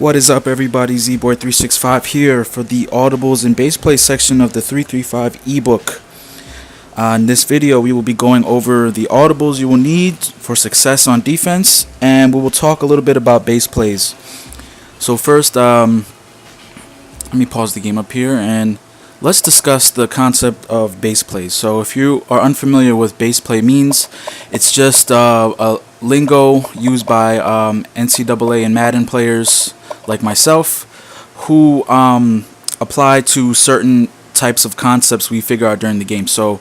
What is up, everybody? ZBoy365 here for the Audibles and Base Play section of the 335 ebook. In this video, we will be going over the audibles you will need for success on defense, and we will talk a little bit about base plays. So first, let me pause the game up here and let's discuss the concept of base plays. So if you are unfamiliar with base play means, it's just a lingo used by NCAA and Madden players like myself who apply to certain types of concepts we figure out during the game. So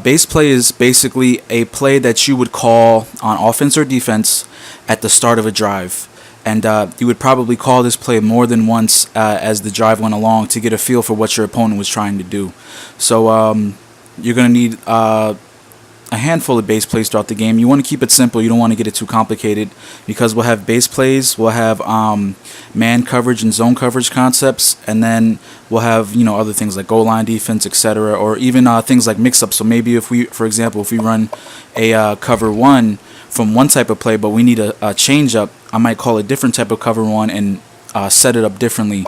base play is basically a play that you would call on offense or defense at the start of a drive. And you would probably call this play more than once as the drive went along to get a feel for what your opponent was trying to do. So you're going to need a handful of base plays throughout the game. You want to keep it simple. You don't want to get it too complicated, because we'll have base plays, we'll have man coverage and zone coverage concepts, and then we'll have other things like goal line defense, etc., or even things like mix-ups. So maybe if we, for example, if we run a cover one from one type of play, but we need a change up, I might call a different type of cover one and set it up differently.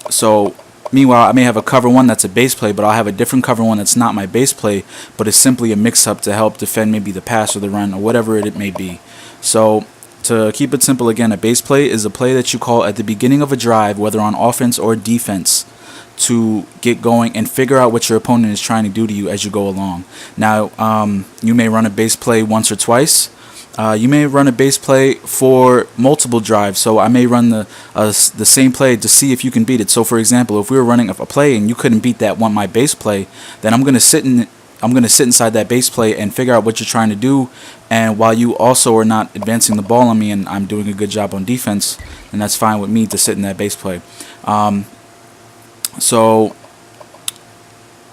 So meanwhile, I may have a cover one that's a base play, but I'll have a different cover one that's not my base play, but it's simply a mix-up to help defend maybe the pass or the run or whatever it may be. So to keep it simple again, a base play is a play that you call at the beginning of a drive, whether on offense or defense, to get going and figure out what your opponent is trying to do to you as you go along. Now, you may run a base play once or twice. You may run a base play for multiple drives. So I may run the same play to see if you can beat it. So for example, if we were running a play and you couldn't beat that my base play, then I'm going to sit inside that base play and figure out what you're trying to do. And while you also are not advancing the ball on me and I'm doing a good job on defense, then that's fine with me to sit in that base play. So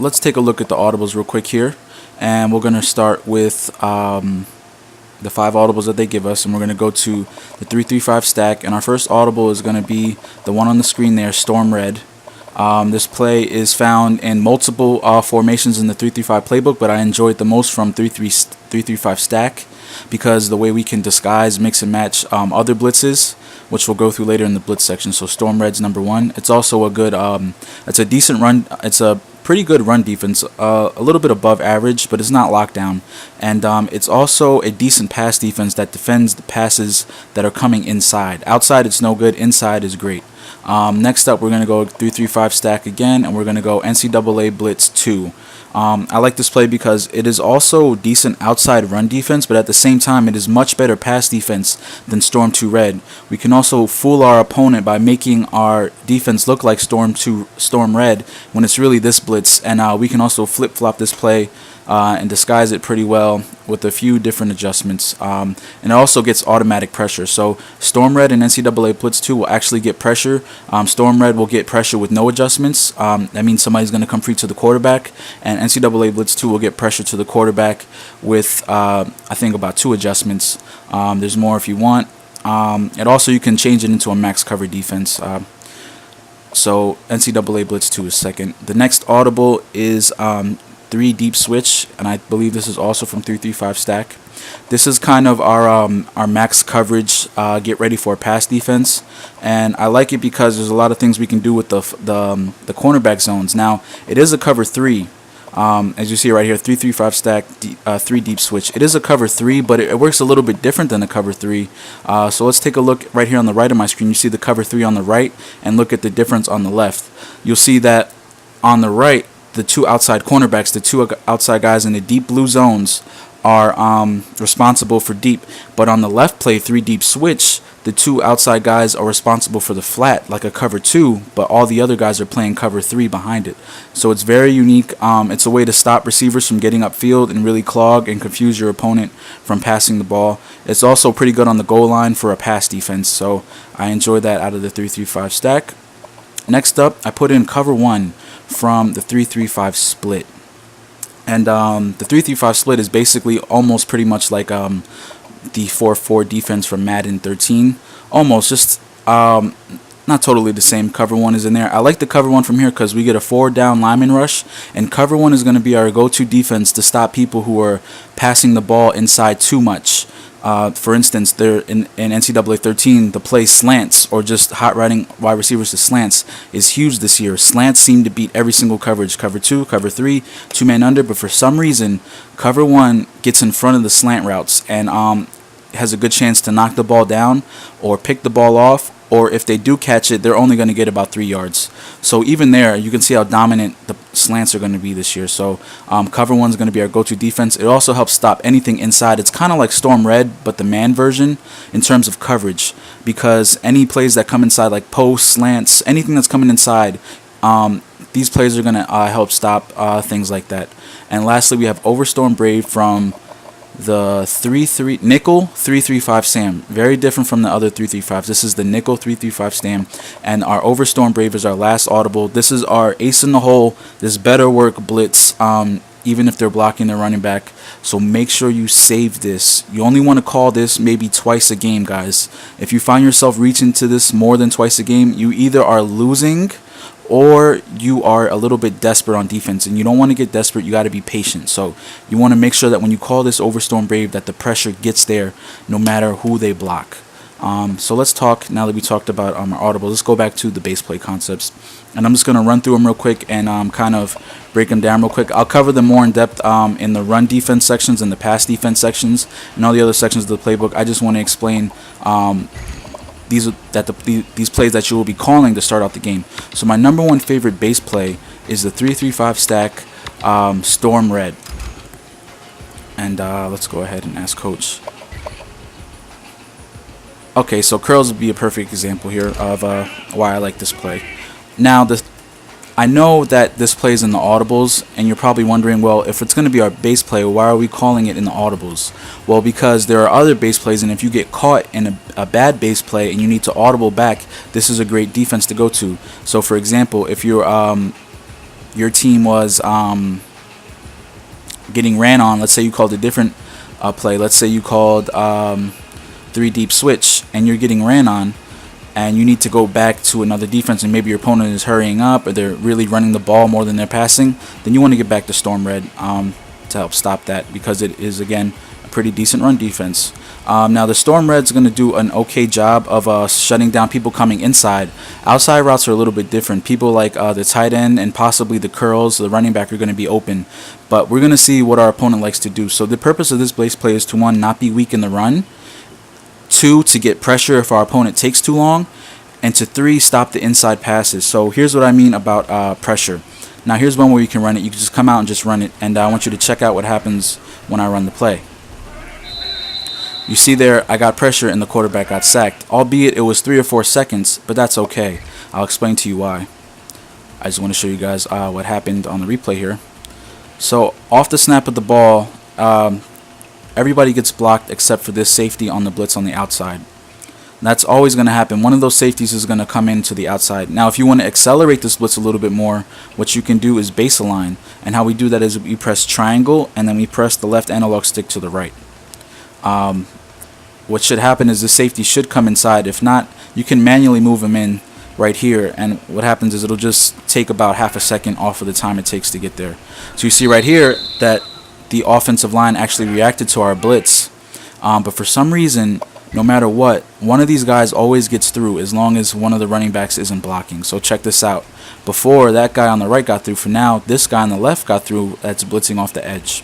let's take a look at the audibles real quick here, and we're going to start with the 5 audibles that they give us, and we're going to go to the 335 stack, and our first audible is going to be the one on the screen there, Storm Red. This play is found in multiple formations in the 335 playbook, but I enjoy it the most from 335 stack because the way we can disguise, mix and match other blitzes, which we'll go through later in the blitz section. So Storm Red's number 1. It's also a good, it's a decent run, it's a pretty good run defense, a little bit above average, but it's not lockdown. And it's also a decent pass defense that defends the passes that are coming inside. Outside it's no good, inside is great. Next up, we're going to go 335 stack again, and we're going to go NCAA Blitz 2. I like this play because it is also decent outside run defense, but at the same time it is much better pass defense than Storm 2 Red. We can also fool our opponent by making our defense look like Storm Red when it's really this blitz, and we can also flip-flop this play and disguise it pretty well with a few different adjustments. And it also gets automatic pressure. So Storm Red and NCAA Blitz 2 will actually get pressure. Storm Red will get pressure with no adjustments. That means somebody's going to come free to the quarterback. And NCAA Blitz 2 will get pressure to the quarterback with, I think, about 2 adjustments. There's more if you want. And also you can change it into a max cover defense. So NCAA Blitz 2 is second. The next audible is 3 deep switch, and I believe this is also from 335 stack. This is kind of our max coverage, get ready for a pass defense, and I like it because there's a lot of things we can do with the cornerback zones. Now it is a cover 3, as you see right here, 335 stack, 3 deep switch. It is a cover 3, but it works a little bit different than a cover 3. So let's take a look right here on the right of my screen. You see the cover 3 on the right, and look at the difference on the left. You'll see that on the right, the 2 outside cornerbacks, the 2 outside guys in the deep blue zones are responsible for deep. But on the left play, 3 deep switch, the 2 outside guys are responsible for the flat, like a cover 2, but all the other guys are playing cover 3 behind it. So it's very unique. It's a way to stop receivers from getting upfield and really clog and confuse your opponent from passing the ball. It's also pretty good on the goal line for a pass defense, so I enjoy that out of the 335 stack. Next up, I put in cover 1 from the 335 split. And the 335 split is basically almost pretty much like the 4-4 defense from Madden 13. Almost, just not totally the same. Cover 1 is in there. I like the cover 1 from here because we get a 4-down lineman rush, and cover 1 is going to be our go-to defense to stop people who are passing the ball inside too much. For instance, there in NCAA 13, the play slants or just hot riding wide receivers to slants is huge this year. Slants seem to beat every single coverage. Cover 2, cover 3, 2-man under, but for some reason, cover 1 gets in front of the slant routes and has a good chance to knock the ball down or pick the ball off, or if they do catch it, they're only going to get about 3 yards. So even there, you can see how dominant the slants are going to be this year. So cover 1 is going to be our go-to defense. It also helps stop anything inside. It's kind of like Storm Red, but the man version in terms of coverage, because any plays that come inside, like posts, slants, anything that's coming inside, these plays are going to help stop things like that. And lastly, we have Overstorm Brave from the 3-3 nickel 3-3-5 Sam. Very different from the other 3-3-5s. This is the nickel 3-3-5 Sam, and our Overstorm Brave is our last audible. This is our ace in the hole. This better work blitz, even if they're blocking their running back. So make sure you save this. You only want to call this maybe twice a game, guys. If you find yourself reaching to this more than twice a game, you either are losing or you are a little bit desperate on defense, and you don't want to get desperate. You got to be patient. So you want to make sure that when you call this Overstorm Brave, that the pressure gets there no matter who they block. So let's talk, now that we talked about our audible, let's go back to the base play concepts, and I'm just going to run through them real quick and kind of break them down real quick. I'll cover them more in depth in the run defense sections and the pass defense sections and all the other sections of the playbook. I just want to explain these plays that you will be calling to start out the game. So my number one favorite base play is the 3-3-5 stack Storm Red. And let's go ahead and ask Coach. Okay, so curls would be a perfect example here of why I like this play. Now, I know that this plays in the audibles, and you're probably wondering, well, if it's going to be our base play, why are we calling it in the audibles? Well, because there are other base plays, and if you get caught in a bad base play and you need to audible back, this is a great defense to go to. So, for example, if your team was getting ran on, let's say you called a different play. Let's say you called 3 deep switch, and you're getting ran on, and you need to go back to another defense, and maybe your opponent is hurrying up or they're really running the ball more than they're passing, then you want to get back to Storm Red to help stop that, because it is, again, a pretty decent run defense. Now, the Storm Red's going to do an okay job of shutting down people coming inside. Outside routes are a little bit different. People like the tight end and possibly the curls, the running back, are going to be open. But we're going to see what our opponent likes to do. So the purpose of this base play is to, 1, not be weak in the run, 2, to get pressure if our opponent takes too long, and to 3, stop the inside passes. So here's what I mean about pressure. Now here's one where you can run it. You can just come out and just run it, and I want you to check out what happens when I run the play. You see there, I got pressure and the quarterback got sacked, albeit it was 3 or 4 seconds, but that's okay. I'll explain to you why. I just want to show you guys what happened on the replay here. So off the snap of the ball, everybody gets blocked except for this safety on the blitz on the outside. That's always going to happen. One of those safeties is going to come into the outside. Now, if you want to accelerate this blitz a little bit more, what you can do is base align. And how we do that is we press triangle, and then we press the left analog stick to the right. What should happen is the safety should come inside. If not, you can manually move him in right here. And what happens is it'll just take about half a second off of the time it takes to get there. So you see right here that the offensive line actually reacted to our blitz, but for some reason, no matter what, one of these guys always gets through as long as one of the running backs isn't blocking. So check this out. Before, that guy on the right got through. For now, this guy on the left got through. That's blitzing off the edge.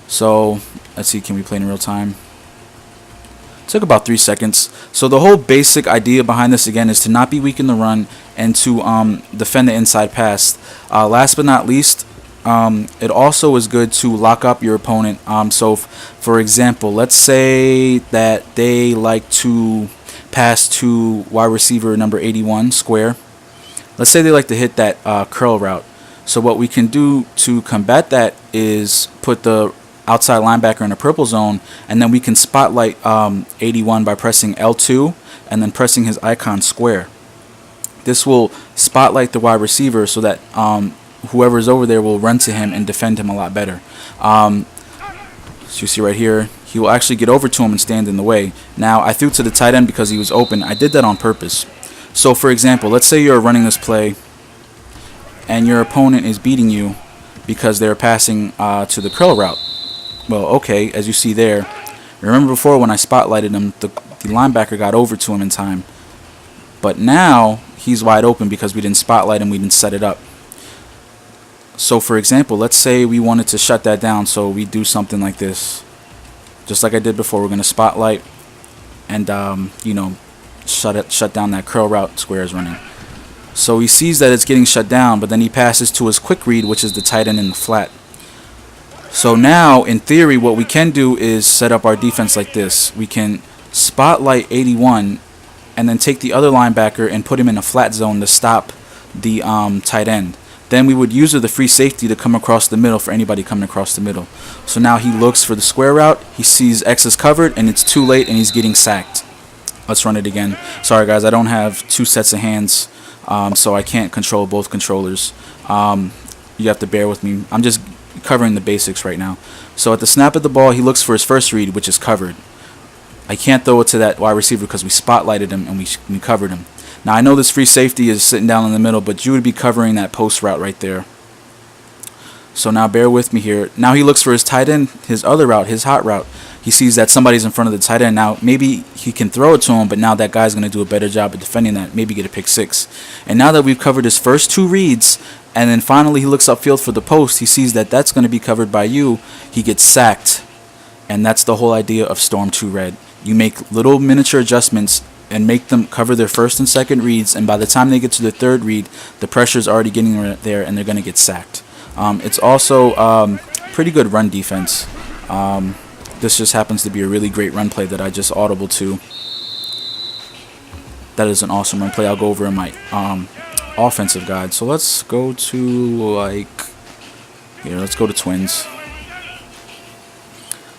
So let's see, can we play in real time? It took about 3 seconds. So the whole basic idea behind this, again, is to not be weak in the run and to defend the inside pass. Last but not least, it also is good to lock up your opponent. So, for example, let's say that they like to pass to wide receiver number 81, square. Let's say they like to hit that curl route. So what we can do to combat that is put the outside linebacker in a purple zone, and then we can spotlight 81 by pressing L2 and then pressing his icon square. This will spotlight the wide receiver so that whoever's over there will run to him and defend him a lot better. So you see right here, he will actually get over to him and stand in the way. Now, I threw to the tight end because he was open. I did that on purpose. So, for example, let's say you're running this play and your opponent is beating you because they're passing to the curl route. Well, okay, as you see there, Remember before when I spotlighted him, the linebacker got over to him in time. But now he's wide open because we didn't spotlight him, we didn't set it up. So for example, let's say we wanted to shut that down, so we do something like this. Just like I did before, we're going to spotlight and shut down that curl route Square is running. So he sees that it's getting shut down, but then he passes to his quick read, which is the tight end in the flat. So now, in theory, what we can do is set up our defense like this. We can spotlight 81 and then take the other linebacker and put him in a flat zone to stop the tight end. Then we would use the free safety to come across the middle for anybody coming across the middle. So now he looks for the square route, he sees X is covered, and it's too late, and he's getting sacked. Let's run it again. Sorry guys, I don't have two sets of hands, so I can't control both controllers. You have to bear with me. I'm just covering the basics right now. So at the snap of the ball, he looks for his first read, which is covered. I can't throw it to that wide receiver because we spotlighted him and we covered him. Now I know this free safety is sitting down in the middle, but you would be covering that post route right there. So now bear with me here. Now he looks for his tight end, his other route, his hot route. He sees that somebody's in front of the tight end. Now maybe he can throw it to him, but now that guy's going to do a better job of defending that, maybe get a pick six. And now that we've covered his first two reads, and then finally he looks upfield for the post, he sees that that's going to be covered by you, he gets sacked. And that's the whole idea of Storm 2 Red. You make little miniature adjustments and make them cover their first and second reads, and by the time they get to the third read, the pressure is already getting there and they're going to get sacked. It's also pretty good run defense. This just happens to be a really great run play that I just audible to. That is an awesome run play. I'll go over in my offensive guide. So let's go to let's go to Twins.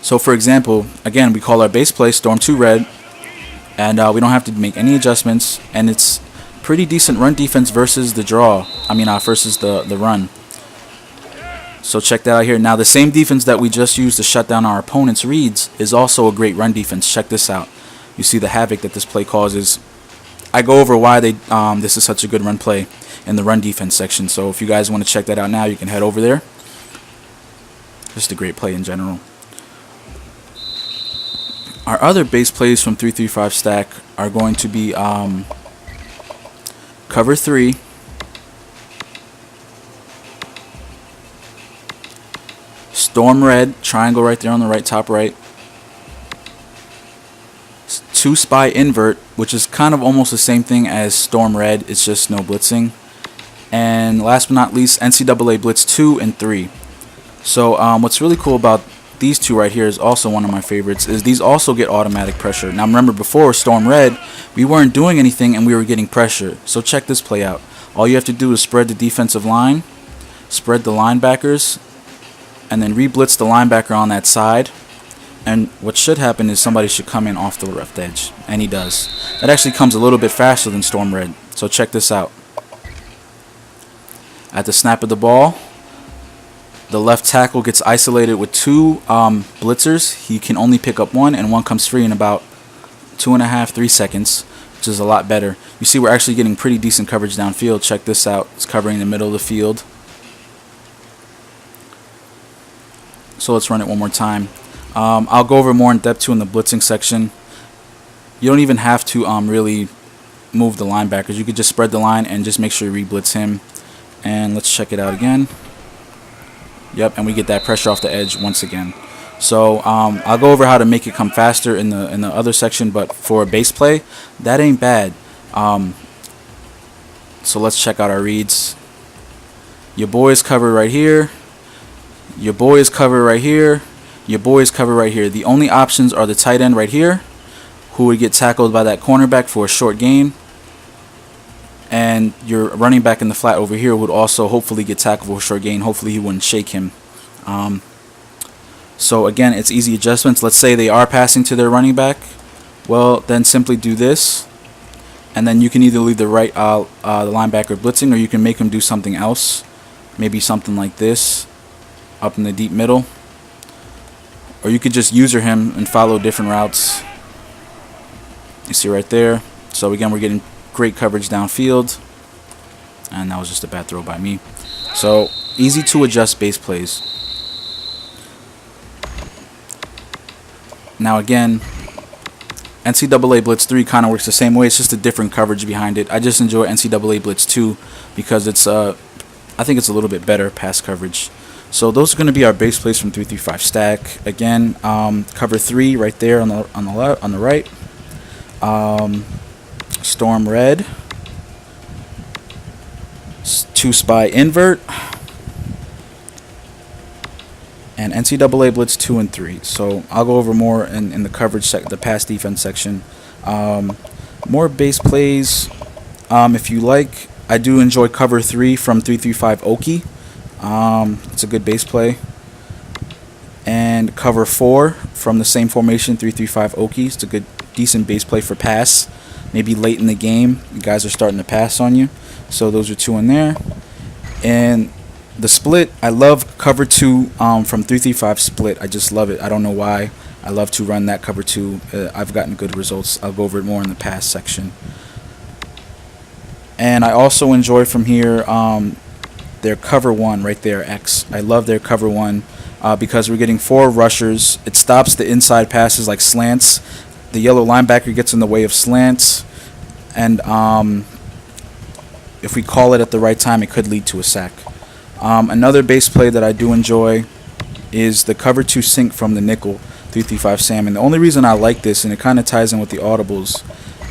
So for example, again, we call our base play Storm 2 Red, and we don't have to make any adjustments, and it's pretty decent run defense versus the draw. Versus the run. So check that out here. Now the same defense that we just used to shut down our opponent's reads is also a great run defense. Check this out. You see the havoc that this play causes. I go over why this is such a good run play in the run defense section. So if you guys want to check that out now, you can head over there. Just a great play in general. Our other base plays from 3-3-5 stack are going to be cover 3, Storm Red, triangle right there on the right, top right, 2 spy invert, which is kind of almost the same thing as Storm Red, it's just no blitzing, and last but not least, NCAA Blitz 2 and 3. So what's really cool about these two right here is also one of my favorites, is these also get automatic pressure. Now remember, before Storm Red, we weren't doing anything and we were getting pressure. So check this play out. All you have to do is spread the defensive line, spread the linebackers, and then re-blitz the linebacker on that side. And what should happen is somebody should come in off the left edge, and he does. That actually comes a little bit faster than Storm Red. So check this out. At the snap of the ball, the left tackle gets isolated with 2 blitzers. He can only pick up 1, and 1 comes free in about 2.5-3 seconds, which is a lot better. You see we're actually getting pretty decent coverage downfield. Check this out. It's covering the middle of the field. So let's run it one more time. I'll go over more in depth too in the blitzing section. You don't even have to really move the linebackers. You could just spread the line and just make sure you re-blitz him. And let's check it out again. Yep, and we get that pressure off the edge once again. So I'll go over how to make it come faster in the other section, but for a base play, that ain't bad. So let's check out our reads. Your boy is covered right here. Your boy is covered right here. Your boy is covered right here. The only options are the tight end right here, who would get tackled by that cornerback for a short gain, and your running back in the flat over here would also hopefully get tackled for a short gain. Hopefully he wouldn't shake him. So again, it's easy adjustments. Let's say they are passing to their running back. Well, then simply do this, and then you can either leave the right the linebacker blitzing, or you can make him do something else. Maybe something like this, up in the deep middle. Or you could just user him and follow different routes. You see right there. So again, we're getting great coverage downfield. And that was just a bad throw by me. So easy to adjust base plays. Now again, NCAA Blitz 3 kind of works the same way. It's just a different coverage behind it. I just enjoy NCAA Blitz 2 because it's I think it's a little bit better pass coverage. So those are going to be our base plays from 3-3-5 stack. Again, cover 3 right there on the right. Storm red. 2 spy invert. And NCAA Blitz 2 and 3. So I'll go over more in the coverage the pass defense section. More base plays. If you like, I do enjoy cover 3 from 3-3-5 Oki. It's a good base play. And cover 4 from the same formation, 3-3-5 Oki. It's a good, decent base play for pass. Maybe late in the game, you guys are starting to pass on you. So those are 2 in there. And the split, I love cover 2 from 3-3-5 split. I just love it. I don't know why. I love to run that cover 2. I've gotten good results. I'll go over it more in the pass section. And I also enjoy from here their cover 1 right there, X. I love their cover 1 because we're getting 4 rushers. It stops the inside passes like slants. The yellow linebacker gets in the way of slants. And if we call it at the right time, it could lead to a sack. Another base play that I do enjoy is the cover 2 sink from the nickel 3-3-5 Sam. And the only reason I like this, and it kind of ties in with the audibles,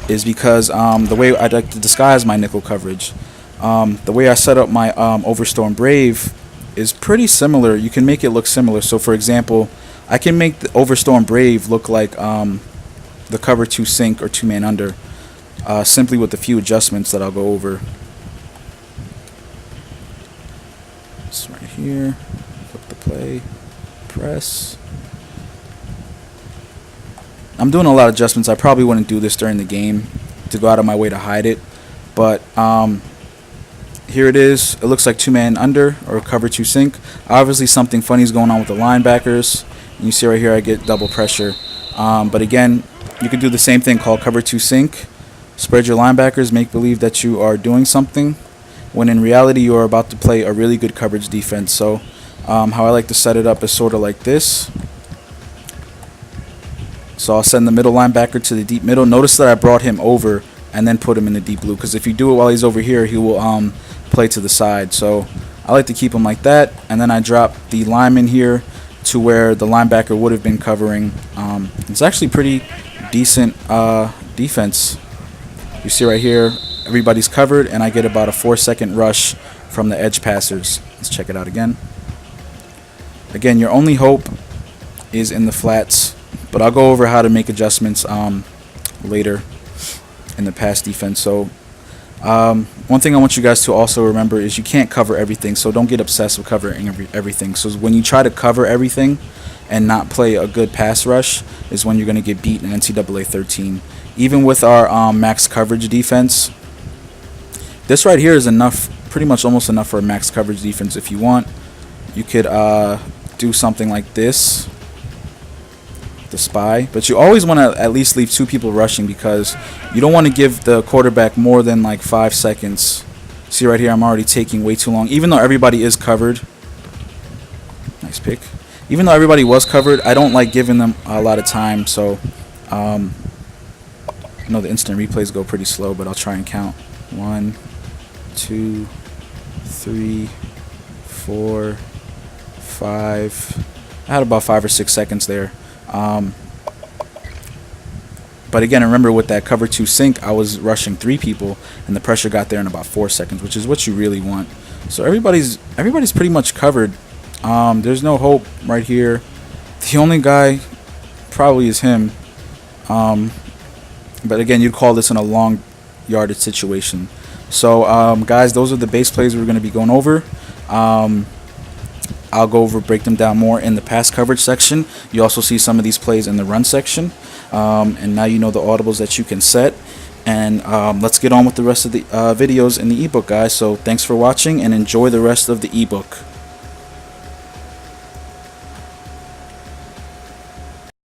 is because the way I like to disguise my nickel coverage, the way I set up my Overstorm Brave is pretty similar. You can make it look similar. So for example, I can make the Overstorm Brave look like the cover 2 sink or 2-man under, simply with a few adjustments that I'll go over. It's right here. Flip the play. Press. I'm doing a lot of adjustments. I probably wouldn't do this during the game to go out of my way to hide it. But here it is. It looks like 2-man under or cover 2 sink. Obviously something funny is going on with the linebackers. And you see right here I get double pressure. But again, you can do the same thing called cover 2 sink. Spread your linebackers, make believe that you are doing something, when in reality you are about to play a really good coverage defense. So how I like to set it up is sort of like this. So I'll send the middle linebacker to the deep middle. Notice that I brought him over and then put him in the deep blue, because if you do it while he's over here, he will play to the side. So I like to keep him like that, and then I drop the lineman here to where the linebacker would have been covering. It's actually pretty decent defense. You see right here, everybody's covered, and I get about a 4-second rush from the edge passers. Let's check it out again. Again, your only hope is in the flats, but I'll go over how to make adjustments later in the pass defense. So one thing I want you guys to also remember is you can't cover everything, so don't get obsessed with covering everything. So when you try to cover everything and not play a good pass rush is when you're going to get beat in NCAA 13. Even with our max coverage defense, this right here is enough, pretty much almost enough for a max coverage defense. If you want, you could do something like this, the spy, but you always want to at least leave 2 people rushing, because you don't want to give the quarterback more than like 5 seconds. See right here, I'm already taking way too long, even though everybody is covered. Nice pick. Even though everybody was covered, I don't like giving them a lot of time. So I know the instant replays go pretty slow, but I'll try and count. 1, 2, 3, 4, 5. I had about 5 or 6 seconds there. But again, remember with that cover 2 sink, I was rushing 3 people, and the pressure got there in about 4 seconds, which is what you really want. So everybody's pretty much covered. There's no hope right here. The only guy probably is him. But again, you'd call this in a long yardage situation. So guys, those are the base plays we're going to be going over. I'll go over, break them down more in the pass coverage section. You also see some of these plays in the run section. And now you know the audibles that you can set. And let's get on with the rest of the videos in the ebook, guys. So thanks for watching, and enjoy the rest of the ebook.